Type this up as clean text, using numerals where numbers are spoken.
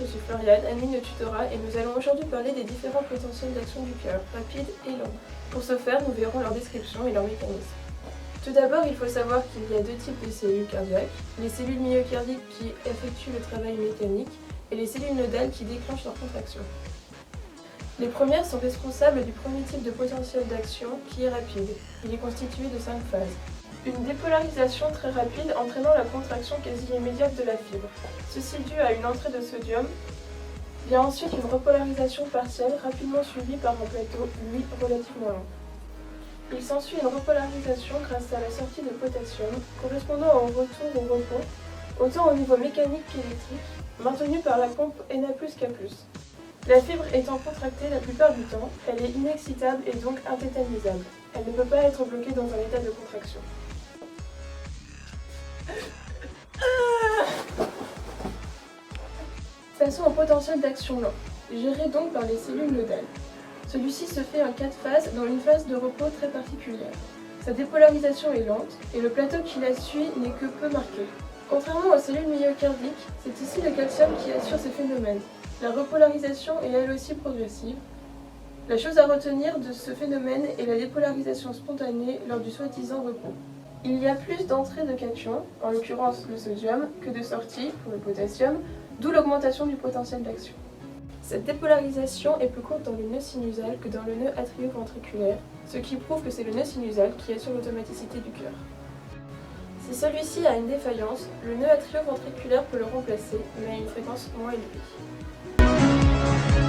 je suis Floriane, admin de tutorat et nous allons aujourd'hui parler des différents potentiels d'action du cœur, rapide et lent. Pour ce faire, nous verrons leur description et leur mécanisme. Tout d'abord, il faut savoir qu'il y a deux types de cellules cardiaques, les cellules myocardiques qui effectuent le travail mécanique et les cellules nodales qui déclenchent leur contraction. Les premières sont responsables du premier type de potentiel d'action qui est rapide. Il est constitué de 5 phases. Une dépolarisation très rapide entraînant la contraction quasi immédiate de la fibre. Ceci dû à une entrée de sodium. Vient ensuite une repolarisation partielle rapidement suivie par un plateau, lui, relativement lent. Il s'ensuit une repolarisation grâce à la sortie de potassium, correspondant au retour au repos, autant au niveau mécanique qu'électrique, maintenu par la pompe Na+K+. La fibre étant contractée la plupart du temps, elle est inexcitable et donc intétanisable. Elle ne peut pas être bloquée dans un état de contraction. Passons au potentiel d'action lent, géré donc par les cellules nodales. Celui-ci se fait en 4 phases, dont une phase de repos très particulière. Sa dépolarisation est lente, et le plateau qui la suit n'est que peu marqué. Contrairement aux cellules myocardiques, c'est ici le calcium qui assure ces phénomènes. La repolarisation est elle aussi progressive. La chose à retenir de ce phénomène est la dépolarisation spontanée lors du soi-disant repos. Il y a plus d'entrée de cations, en l'occurrence le sodium, que de sortie, pour le potassium, d'où l'augmentation du potentiel d'action. Cette dépolarisation est plus courte dans le nœud sinusal que dans le nœud atrioventriculaire, ce qui prouve que c'est le nœud sinusal qui assure l'automaticité du cœur. Si celui-ci a une défaillance, le nœud atrioventriculaire peut le remplacer, mais à une fréquence moins élevée.